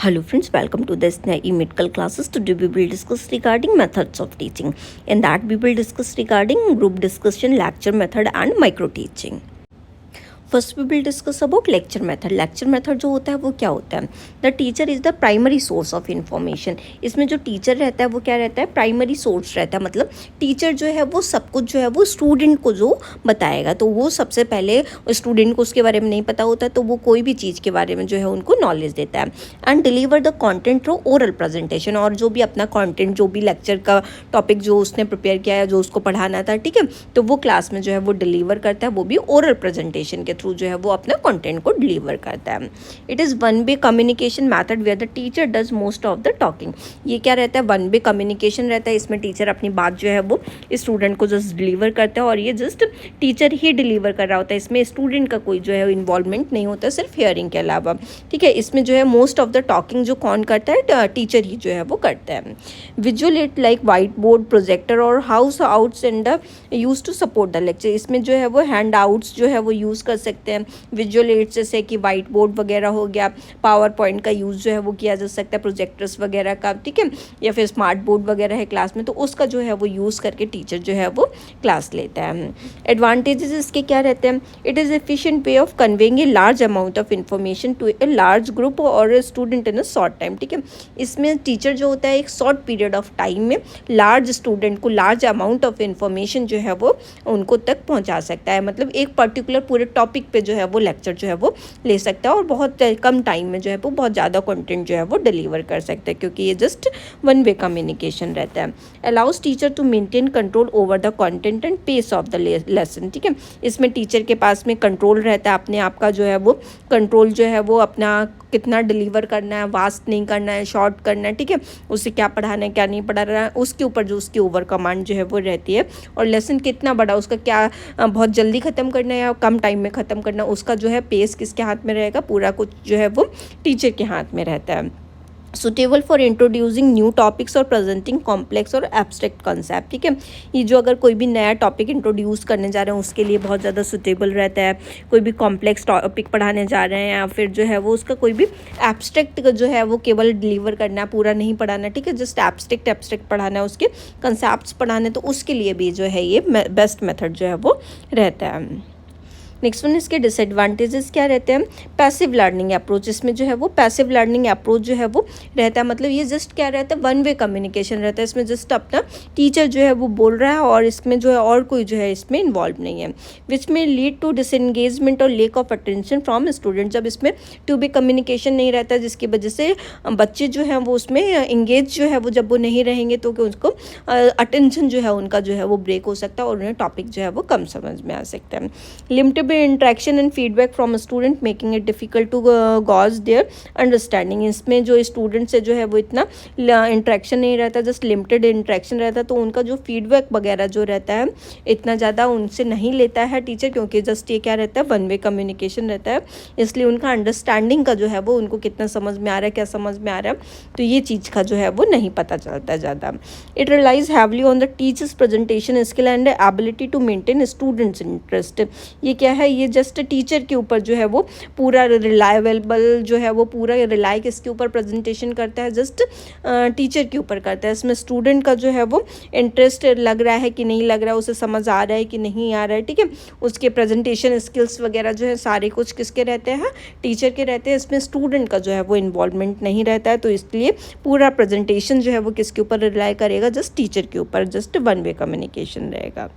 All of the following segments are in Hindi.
Hello friends, welcome to this medical classes. Today we will discuss regarding methods of teaching. In that we will discuss regarding group discussion, lecture method and micro teaching. First we will discuss about lecture method. Lecture method जो होता है वो क्या होता है? The teacher is the primary source of information. इसमें जो टीचर रहता है वो क्या रहता है? प्राइमरी सोर्स रहता है। मतलब टीचर जो है वो सब कुछ जो है वो स्टूडेंट को जो बताएगा, तो वो सबसे पहले स्टूडेंट को उसके बारे में नहीं पता होता, तो वो कोई भी चीज़ के बारे में जो है उनको नॉलेज देता है। And deliver the content through oral presentation, और जो भी अपना कॉन्टेंट, जो भी लेक्चर का टॉपिक जो उसने प्रिपेयर किया है, जो उसको पढ़ाना था, ठीक है, तो वो क्लास में जो है वो डिलीवर करता है, वो भी ओरल प्रेजेंटेशन के थ्रू जो है वो अपना कंटेंट को डिलीवर करता है। It is one way communication method where the teacher does most of the talking. ये क्या रहता है? वन वे कम्युनिकेशन रहता है। इसमें टीचर अपनी बात जो है वो स्टूडेंट को जस्ट डिलीवर करता है, और ये जस्ट टीचर ही डिलीवर कर रहा होता है। इसमें स्टूडेंट का कोई जो है इन्वॉल्वमेंट नहीं होता, सिर्फ हियरिंग के अलावा, ठीक है। इसमें जो है मोस्ट ऑफ द टॉकिंग जो कौन करता है? टीचर ही जो है वो करता है। Visual it like whiteboard, projector और handouts and use to support the lecture. इसमें जो है वो हैंड आउट्स जो है वो यूज़ कर सकते हैं। विजुअल एड्स जैसे कि वाइट बोर्ड वगैरह हो गया, पावर पॉइंट का यूज़ जो है वो किया जा सकता है, प्रोजेक्टर्स वगैरह का, ठीक है, या फिर स्मार्ट बोर्ड वगैरह है क्लास में, तो उसका जो है वो यूज़ करके टीचर जो है वो क्लास लेता है। एडवांटेजेस इसके क्या रहते हैं? It is efficient way of conveying a large amount of information to a large group और a student in a short time, ठीक है। इसमें टीचर जो होता है एक शॉर्ट पीरियड ऑफ टाइम में लार्ज स्टूडेंट को लार्ज अमाउंट ऑफ इन्फॉर्मेशन जो है वो उनको तक पहुँचा सकता है। मतलब एक पर्टिकुलर पूरे टॉपिक पे जो है वो लेक्चर जो है वो ले सकता है, और बहुत कम टाइम में जो है वो बहुत ज़्यादा कंटेंट जो है वो डिलीवर कर सकता है, क्योंकि ये जस्ट वन वे कम्युनिकेशन रहता है। Allows teacher to maintain control over the content and pace of the lesson, ठीक है। इसमें टीचर के पास में कंट्रोल रहता है अपने आप का, जो है वो कंट्रोल जो है वो अपना कितना डिलीवर करना है, वास्ट नहीं करना है, शॉर्ट करना है, ठीक है, उसे क्या पढ़ाना है क्या नहीं पढ़ाना है, उसके ऊपर जो उसकी ओवर कमांड जो है वो रहती है। और लेसन कितना बड़ा, उसका क्या बहुत जल्दी ख़त्म करना है या कम टाइम में ख़त्म करना है, उसका जो है पेस किसके हाथ में रहेगा? पूरा कुछ जो है वो टीचर के हाथ में रहता है। Suitable for introducing new topics और प्रेजेंटिंग कॉम्प्लेक्स और एब्स्ट्रैक्ट कॉन्सेप्ट, ठीक है। ये जो अगर कोई भी नया टॉपिक इंट्रोड्यूस करने जा रहे हैं उसके लिए बहुत ज़्यादा सुटेबल रहता है। कोई भी कॉम्प्लेक्स टॉपिक पढ़ाने जा रहे हैं, या फिर जो है वो उसका कोई भी एब्स्ट्रैक्ट जो है वो केवल डिलीवर करना है, पूरा नहीं पढ़ाना, ठीक है, जस्ट एब्स्ट्रैक्ट पढ़ाना है, उसके कंसेप्ट पढ़ाने, तो उसके लिए भी जो है ये बेस्ट मेथड जो है वो रहता है। नेक्स्ट वन, इसके डिसएडवांटेजेस क्या रहते हैं? Passive learning approach. इसमें जो है वो पैसिव लर्निंग अप्रोच जो है वो रहता है। मतलब ये जस्ट क्या रहता है? वन वे कम्युनिकेशन रहता है। इसमें जस्ट अपना टीचर जो है वो बोल रहा है, और इसमें जो है और कोई जो है इसमें इन्वॉल्व नहीं है, विच में लीड टू डिसएंगेजमेंट और lake of attention from student. जब इसमें टू बी कम्युनिकेशन नहीं रहता, जिसकी वजह से बच्चे जो हैं वो उसमें इंगेज जो है वो जब वो नहीं रहेंगे तो उसको अटेंशन जो है उनका जो है वो ब्रेक हो सकता है, और उन्हें टॉपिक जो है वो कम समझ में आ सकता है। Limited interaction and feedback from student making it difficult to gauge their understanding. इसमें जो स्टूडेंट से जो है वो इतना इंट्रैक्शन नहीं रहता, जस्ट लिमिटेड इंट्रैक्शन रहता है, तो उनका जो फीडबैक वगैरह जो रहता है इतना ज़्यादा उनसे नहीं लेता है टीचर, क्योंकि जस्ट ये क्या रहता है? वन वे कम्युनिकेशन रहता है। इसलिए उनका अंडरस्टैंडिंग का जो है वो उनको कितना समझ में आ रहा है, क्या समझ में आ रहा है, तो ये चीज़ का जो है वो नहीं पता चलता ज़्यादा। It relies heavily on the teacher's presentation skill and ability to maintain students interest. ये क्या है? ये जस्ट टीचर के ऊपर जो है वो पूरा रिलायबल जो है वो पूरा रिलाई किसके ऊपर प्रेजेंटेशन करता है? जस्ट टीचर के ऊपर करता है। इसमें स्टूडेंट का जो है वो इंटरेस्ट लग रहा है कि नहीं लग रहा है, उसे समझ आ रहा है कि नहीं आ रहा है, ठीक है, उसके प्रेजेंटेशन स्किल्स वगैरह जो है सारे कुछ किसके रहते हैं? टीचर के रहते हैं। इसमें स्टूडेंट का जो है वो इन्वॉल्वमेंट नहीं रहता है, तो इसलिए पूरा प्रेजेंटेशन जो है वो किसके ऊपर रिलाई करेगा? जस्ट टीचर के ऊपर, जस्ट वन वे कम्युनिकेशन रहेगा।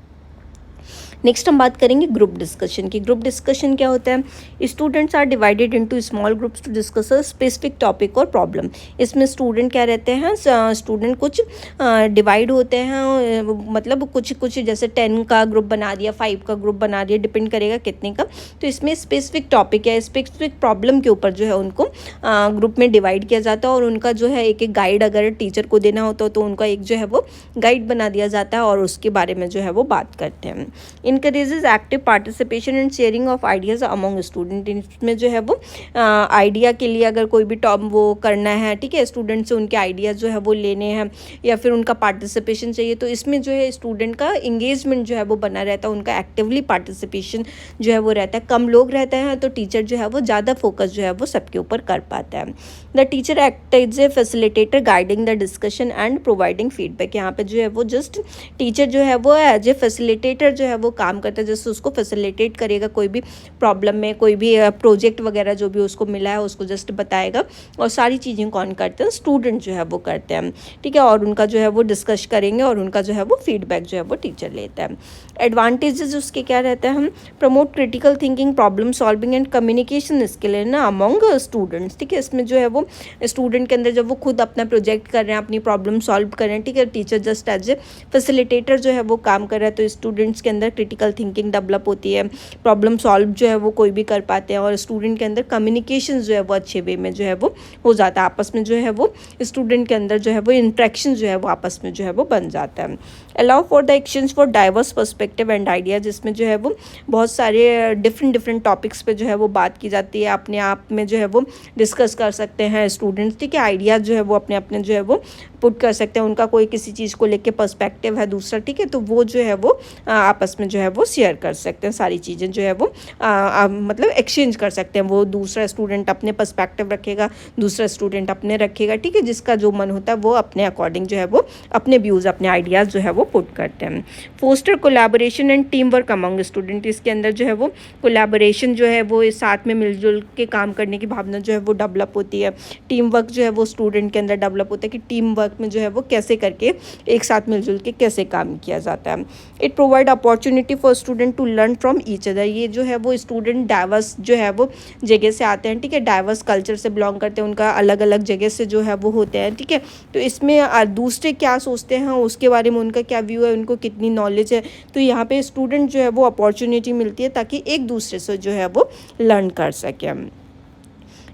नेक्स्ट हम बात करेंगे ग्रुप डिस्कशन की। ग्रुप डिस्कशन क्या होता है? Students are divided into small groups to discuss a specific topic और प्रॉब्लम। इसमें स्टूडेंट क्या रहते हैं? स्टूडेंट कुछ डिवाइड होते हैं, मतलब कुछ जैसे 10 का ग्रुप बना दिया, 5 का ग्रुप बना दिया, डिपेंड करेगा कितने का। तो इसमें स्पेसिफिक टॉपिक या स्पेसिफिक प्रॉब्लम के ऊपर जो है उनको ग्रुप में डिवाइड किया जाता है, और उनका जो है एक गाइड अगर टीचर को देना होता है तो उनका एक जो है वो गाइड बना दिया जाता है, और उसके बारे में जो है वो बात करते हैं। encourages active participation and sharing of ideas among student। इसमें जो है वो आइडिया के लिए अगर कोई भी टॉप वो करना है, ठीक है, स्टूडेंट से उनके आइडियाज़ जो है वो लेने हैं या फिर उनका पार्टिसिपेशन चाहिए, तो इसमें जो है स्टूडेंट का इंगेजमेंट जो है वो बना रहता है, उनका एक्टिवली पार्टिसिपेशन जो है वो रहता है। कम लोग रहते हैं तो टीचर जो है वो ज़्यादा फोकस जो है वो सबके ऊपर कर पाता है। The teacher act as a facilitator guiding the discussion and providing feedback. यहाँ पे जो है वो जस्ट टीचर जो है वो एज ए फैसिलिटेटर जो है वो काम करता है, जस्ट उसको फैसिलिटेट करेगा, कोई भी प्रॉब्लम में कोई भी प्रोजेक्ट वगैरह जो भी उसको मिला है उसको जस्ट बताएगा, और सारी चीज़ें कौन करते हैं, स्टूडेंट जो है वो करते हैं, ठीक है, और उनका जो है वो डिस्कस करेंगे और उनका जो है वो फीडबैक जो है वो टीचर लेता है। एडवांटेजेस उसके क्या रहता है, हम promote critical thinking, problem solving and communication skill है ना अमॉन्ग स्टूडेंट्स, ठीक है। इसमें जो है वो स्टूडेंट के अंदर जब वो खुद अपना प्रोजेक्ट कर रहे हैं, अपनी प्रॉब्लम सॉल्व कर रहे हैं, ठीक है, teacher just as a facilitator जो है वो काम कर रहा है, तो स्टूडेंट्स के अंदर क्रिटिकल थिंकिंग डेवलप होती है, प्रॉब्लम सॉल्व जो है वो कोई भी कर पाते हैं, और स्टूडेंट के अंदर कम्युनिकेशन जो है वो अच्छे वे में जो है वो हो जाता है, आपस में जो है वो स्टूडेंट के अंदर जो है वो इंट्रैक्शन जो है वो आपस में जो है वो बन जाता है। Allow for the exchange for diverse perspective and idea, जिसमें जो है वो बहुत सारे डिफरेंट टॉपिक्स पे जो है वो बात की जाती है, अपने आप में जो है वो डिस्कस कर सकते हैं स्टूडेंट्स, ठीक है, आइडियाज़ जो है वो अपने अपने जो है वो पुट कर सकते हैं, उनका कोई किसी चीज़ को लेके पर्सपेक्टिव है दूसरा, ठीक है, तो वो जो है वो आपस में जो है वो शेयर कर सकते हैं, सारी चीज़ें जो है वो मतलब एक्सचेंज कर सकते हैं, वो दूसरा स्टूडेंट अपने पर्सपेक्टिव रखेगा, दूसरा स्टूडेंट अपने रखेगा, ठीक है, जिसका जो मन होता है वो अपने अकॉर्डिंग जो है वो अपने व्यूज़ अपने आइडियाज़ जो है वो पुट करते हैं। Foster collaboration and team work among student, इसके अंदर जो है वो कोलैबोरेशन जो है वो इस साथ में मिलजुल के काम करने की भावना जो है वो डेवलप होती है, टीम वर्क जो है वो स्टूडेंट के अंदर डेवलप होता है कि टीम वर्क में जो है वो कैसे करके एक साथ मिलजुल के कैसे काम किया जाता है। It provide opportunity for student to learn from each other, ये जो है वो स्टूडेंट डाइवर्स जो है वो जगह से आते हैं, ठीक है, डाइवर्स कल्चर से बिलोंग करते हैं, उनका अलग अलग जगह से जो है वो होते हैं, ठीक है, तो इसमें दूसरे क्या सोचते हैं उसके बारे में उनका क्या व्यू है, उनको कितनी नॉलेज है, तो यहाँ पे स्टूडेंट जो है वो अपॉर्चुनिटी मिलती है ताकि एक दूसरे से जो है वो लर्न कर सके।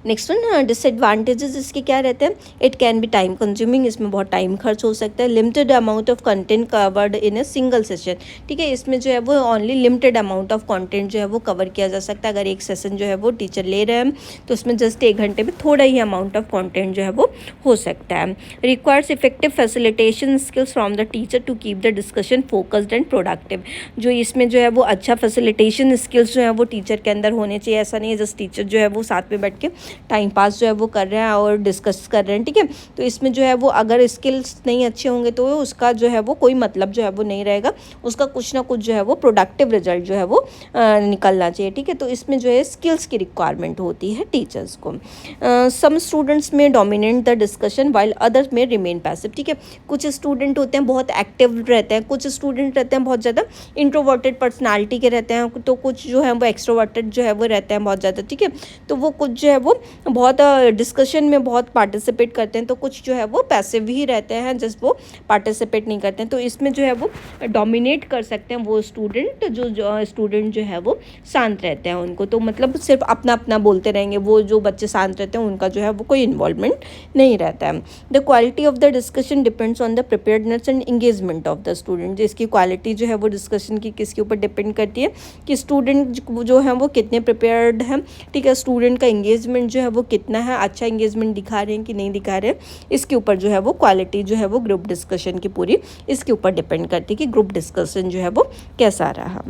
नेक्स्ट वन डिसएडवांटेजेस इसके क्या रहते हैं, it can be time consuming, इसमें बहुत टाइम खर्च हो सकता है, limited amount of content covered in a single session, ठीक है, इसमें जो है वो only limited amount of content जो है वो कवर किया जा सकता है, अगर एक सेशन जो है वो टीचर ले रहे हैं तो उसमें जस्ट 1 घंटे में थोड़ा ही अमाउंट ऑफ कंटेंट जो है वो हो सकता है। Requires effective facilitation skills from the teacher to keep the discussion focused and productive, जो इसमें जो है वो अच्छा फैसिलिटेशन स्किल्स जो है वो टीचर के अंदर होने चाहिए, ऐसा नहीं है जस्ट टीचर जो है वो साथ में बैठ के टाइम पास जो है वो कर रहे हैं और डिस्कस कर रहे हैं, ठीक है, तो इसमें जो है वो अगर स्किल्स नहीं अच्छे होंगे तो उसका जो है वो कोई मतलब जो है वो नहीं रहेगा, उसका कुछ ना कुछ जो है वो प्रोडक्टिव रिजल्ट जो है वो निकलना चाहिए, ठीक है, तो इसमें जो है स्किल्स की रिक्वायरमेंट होती है टीचर्स को। सम स्टूडेंट्स में dominate the discussion while others में रिमेन पैसिव, ठीक है, कुछ स्टूडेंट होते हैं बहुत एक्टिव रहते हैं, कुछ स्टूडेंट रहते हैं बहुत ज़्यादा इंट्रोवर्टेड पर्सनालिटी के रहते हैं, तो कुछ जो है वो एक्सट्रोवर्टेड जो है वो रहते हैं बहुत ज़्यादा, ठीक है, तो वो कुछ जो है वो बहुत डिस्कशन में बहुत पार्टिसिपेट करते हैं, तो कुछ जो है वो पैसिव ही रहते हैं, जस्ट वो पार्टिसिपेट नहीं करते हैं, तो इसमें जो है वो डोमिनेट कर सकते हैं वो स्टूडेंट जो स्टूडेंट जो है वो शांत रहते हैं, उनको तो मतलब सिर्फ अपना अपना बोलते रहेंगे, वो जो बच्चे शांत रहते हैं उनका जो है वो कोई इन्वॉल्वमेंट नहीं रहता है। The quality of the discussion depends on the preparedness and engagement of the student, जिसकी क्वालिटी जो है वो डिस्कशन की किसके ऊपर डिपेंड करती है कि स्टूडेंट जो है वो कितने प्रिपेयर्ड हैं, ठीक है, स्टूडेंट का इंगेजमेंट जो है वो कितना है, अच्छा इंगेजमेंट दिखा रहे हैं कि नहीं दिखा रहे हैं, इसके ऊपर जो है वो क्वालिटी जो है वो ग्रुप डिस्कशन की पूरी इसके ऊपर डिपेंड करती है कि ग्रुप डिस्कशन जो है वो कैसा रहा।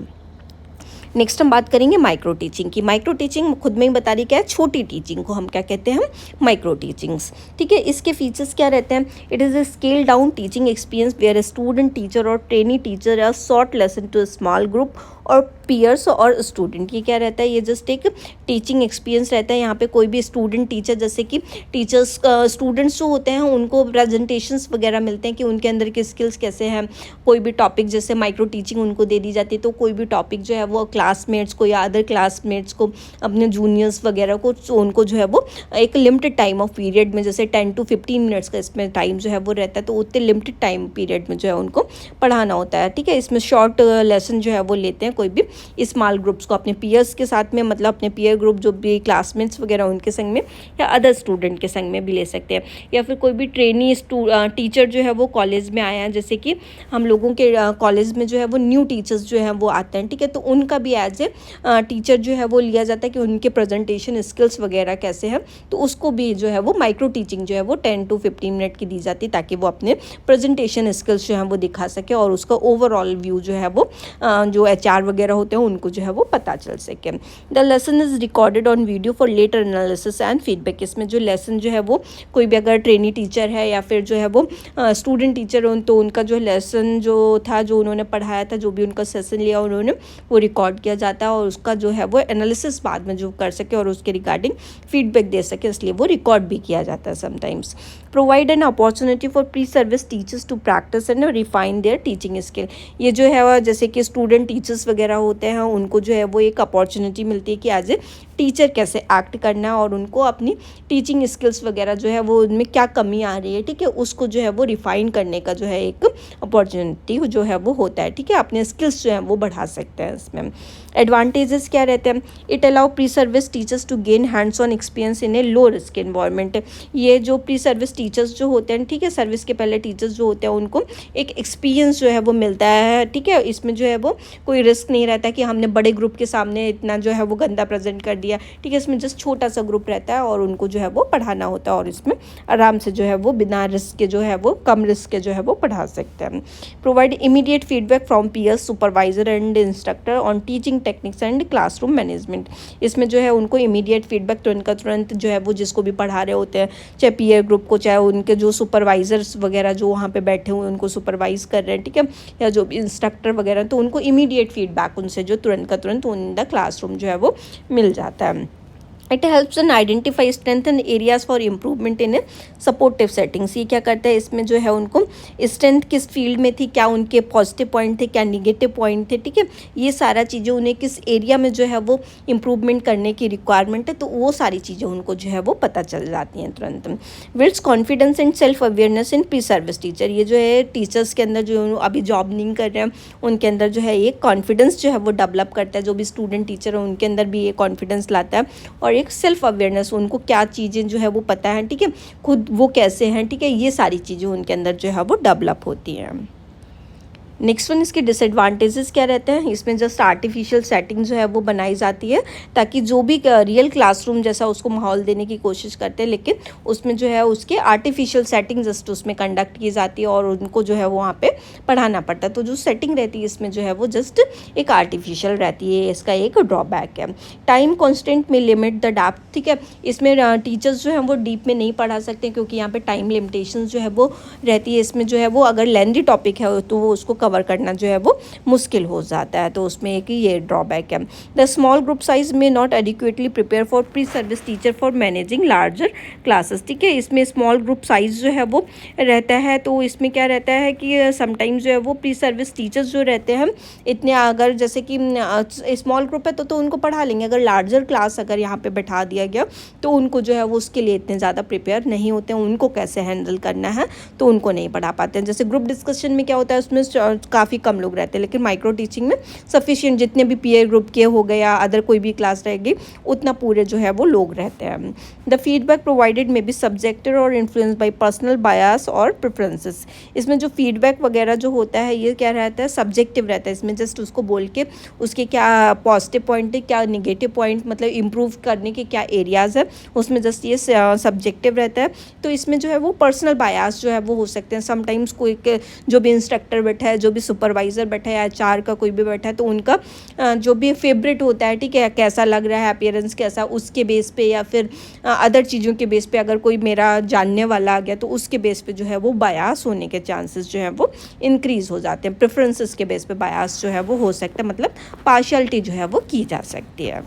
नेक्स्ट हम बात करेंगे माइक्रो टीचिंग की। माइक्रो टीचिंग खुद में ही बता रही क्या है, छोटी टीचिंग को हम क्या कहते हैं, माइक्रो टीचिंग्स, ठीक है, इसके फीचर्स क्या रहते हैं, it is a scale down teaching experience where a student teacher और trainee teacher are short lesson to small group और पीयर्स और स्टूडेंट, ये क्या रहता है, ये जस्ट एक टीचिंग एक्सपीरियंस रहता है, यहाँ पे कोई भी स्टूडेंट टीचर, जैसे कि टीचर्स स्टूडेंट्स जो होते हैं उनको प्रेजेंटेशंस वगैरह मिलते हैं कि उनके अंदर के स्किल्स कैसे हैं, कोई भी टॉपिक जैसे माइक्रो टीचिंग उनको दे दी जाती है, तो कोई भी टॉपिक जो है वो क्लासमेट्स को या अदर क्लासमेट्स को, अपने जूनियर्स वगैरह को, उनको जो है वो एक लिमिटेड टाइम ऑफ पीरियड में, जैसे 10 to 15 मिनट्स का इसमें टाइम जो है वो रहता है, तो उतने लिमिटेड टाइम पीरियड में जो है उनको पढ़ाना होता है, ठीक है, इसमें शॉर्ट लेसन जो है वो लेते हैं, कोई भी स्मॉल ग्रुप्स को अपने पीयर्स के साथ में, मतलब अपने पीयर ग्रुप जो भी क्लासमेट्स वगैरह उनके संग में या अदर स्टूडेंट के संग में भी ले सकते हैं। या फिर कोई भी ट्रेनी टीचर जो है वो कॉलेज में आया है, जैसे कि हम लोगों के कॉलेज में जो है वो न्यू टीचर्स जो हैं वो आते हैं, ठीक है, तो उनका भी एज ए टीचर जो है वो लिया जाता है कि उनके प्रेजेंटेशन स्किल्स वगैरह कैसे हैं, तो उसको भी जो है वो माइक्रो टीचिंग जो है वो 10 to 15 मिनट की दी जाती है, ताकि वो अपने प्रेजेंटेशन स्किल्स जो हैं वो दिखा सके और उसका ओवरऑल व्यू जो है वो जो HR वगैरह होते हैं उनको जो है वो पता चल सके। The lesson is recorded on video for later analysis and feedback. इसमें जो लेसन जो है वो कोई भी अगर ट्रेनी टीचर है या फिर जो है वो स्टूडेंट टीचर हो, तो उनका जो लेसन जो था, जो उन्होंने पढ़ाया था, जो भी उनका सेशन लिया उन्होंने, वो रिकॉर्ड किया जाता है और उसका जो है वो एनालिसिस बाद में जो कर सके और उसके रिगार्डिंग फीडबैक दे सके, इसलिए वो रिकॉर्ड भी किया जाता है sometimes. Provide an opportunity for pre service teachers to practice and refine their teaching skill. ये जो है वो जैसे कि स्टूडेंट टीचर्स वगैरह होते हैं, उनको जो है वो एक अपॉर्चुनिटी मिलती है कि एज ए टीचर कैसे एक्ट करना है और उनको अपनी टीचिंग स्किल्स वगैरह जो है वो उनमें क्या कमी आ रही है, ठीक है, उसको जो है वो रिफाइन करने का जो है एक अपॉर्चुनिटी जो है वो होता है, ठीक है, अपने स्किल्स जो हैं वो बढ़ा सकते हैं इसमें। एडवांटेजेस क्या रहते हैं? It allow pre service teachers to gain hands on experience in a low risk environment. ये जो प्री सर्विस टीचर्स जो होते हैं, ठीक है, सर्विस के पहले टीचर्स जो होते हैं उनको एक एक्सपीरियंस जो है वो मिलता है, ठीक है, इसमें जो है वो कोई रिस्क नहीं रहता कि हमने बड़े ग्रुप के सामने इतना जो है वो गंदा प्रेजेंट कर दिया, ठीक है, इसमें जस्ट छोटा सा ग्रुप रहता है और उनको जो है वो पढ़ाना होता है और इसमें आराम से जो है वो बिना रिस्क के जो है वो कम रिस्क के जो है वो पढ़ा सकते हैं। Provide immediate feedback from peers, supervisor and instructor on teaching techniques and classroom management. इसमें जो है उनको इमीडिएट फीडबैक तुरंत जो है वो जिसको भी पढ़ा रहे होते हैं, चाहे पीयर ग्रुप को, चाहे उनके जो सुपरवाइजर्स वगैरह जो वहाँ पे बैठे हुए उनको सुपरवाइज कर रहे हैं, ठीक है, या जो भी इंस्ट्रक्टर वगैरह, तो उनको इमीडिएट फीडबैक उनसे जो तुरंत का तुरंत इन द क्लासरूम जो है वो मिल जाता है। It helps in identify strength and areas for improvement in A supportive settings. ये क्या करता है, इसमें जो है उनको स्ट्रेंथ किस फील्ड में थी, क्या उनके पॉजिटिव पॉइंट थे, क्या निगेटिव पॉइंट थे, ठीक है, ये सारा चीज़ें उन्हें किस एरिया में जो है वो इम्प्रूवमेंट करने की रिक्वायरमेंट है, तो वो सारी चीज़ें उनको जो है वो पता चल जाती हैं तुरंत। Builds confidence and self awareness in pre service teacher. ये जो है टीचर्स के अंदर जो अभी जॉब नहीं कर रहे हैं उनके अंदर जो है एक कॉन्फिडेंस जो है वो डेवलप करता है, जो भी स्टूडेंट टीचर है उनके अंदर भी ये कॉन्फिडेंस लाता है और एक सेल्फ अवेयरनेस, उनको क्या चीज़ें जो है वो पता है, ठीक है, खुद वो कैसे हैं, ठीक है, ये सारी चीज़ें उनके अंदर जो है वो डेवलप होती हैं। नेक्स्ट वन, इसके डिसएडवांटेजेस क्या रहते हैं? इसमें जस्ट आर्टिफिशियल सेटिंग जो है वो बनाई जाती है ताकि जो भी रियल क्लासरूम जैसा उसको माहौल देने की कोशिश करते हैं, लेकिन उसमें जो है उसके आर्टिफिशियल सेटिंग जस्ट उसमें कंडक्ट की जाती है और उनको जो है वो वहाँ पे पढ़ाना पड़ता है, तो जो सेटिंग रहती है इसमें जो है वो जस्ट एक आर्टिफिशियल रहती है, इसका एक ड्रॉबैक है। टाइम कॉन्स्टेंट में लिमिट द डेप्थ, ठीक है, इसमें टीचर्स जो है वो डीप में नहीं पढ़ा सकते क्योंकि यहाँ पे टाइम लिमिटेशन जो है वो रहती है। इसमें जो है वो अगर लेंथी टॉपिक है तो वो उसको कवर करना जो है वो मुश्किल हो जाता है, तो उसमें एक ये ड्रॉबैक है। द स्मॉल ग्रुप साइज में not adequately prepare for pre service teacher for managing larger classes, ठीक है, इसमें स्मॉल ग्रुप साइज जो है वो रहता है, तो इसमें क्या रहता है कि समटाइम्स जो है वो प्री सर्विस टीचर्स जो रहते हैं इतने, अगर जैसे कि स्मॉल ग्रुप है तो उनको पढ़ा लेंगे, अगर लार्जर क्लास अगर यहाँ पे बैठा दिया गया तो उनको जो है वो उसके लिए इतने ज़्यादा प्रिपेयर नहीं होते हैं, उनको कैसे हैंडल करना है तो उनको नहीं पढ़ा पाते हैं। जैसे ग्रुप डिस्कशन में क्या होता है, उसमें काफ़ी कम लोग रहते हैं, लेकिन माइक्रो टीचिंग में सफिशिएंट जितने भी पीयर ग्रुप के हो गए या अदर कोई भी क्लास रहेगी उतना पूरे जो है वो लोग रहते हैं। द फीडबैक प्रोवाइडेड में बी सब्जेक्टिव और इन्फ्लुएंस बाय पर्सनल बायस और प्रेफरेंसेस। इसमें जो फीडबैक वगैरह जो होता है ये क्या रहता है, सब्जेक्टिव रहता है, इसमें जस्ट उसको बोल के उसके क्या पॉजिटिव पॉइंट है, क्या निगेटिव पॉइंट, मतलब इम्प्रूव करने के क्या एरियाज़ है, उसमें जस्ट ये सब्जेक्टिव रहता है। तो इसमें जो है वो पर्सनल बायस जो है वो हो सकते हैं, समटाइम्स कोई जो भी इंस्ट्रक्टर बैठा है, जो भी सुपरवाइज़र बैठा है या HR का कोई भी बैठा है, तो उनका जो भी फेवरेट होता है, ठीक है, कैसा लग रहा है, अपीयरेंस कैसा, उसके बेस पे या फिर अदर चीज़ों के बेस पे अगर कोई मेरा जानने वाला आ गया तो उसके बेस पे जो है वो बायास होने के चांसेस जो है वो इंक्रीज़ हो जाते हैं। प्रेफरेंसेस के बेस पे बायास जो है वो हो सकता है, मतलब पार्शियलिटी जो है वो की जा सकती है।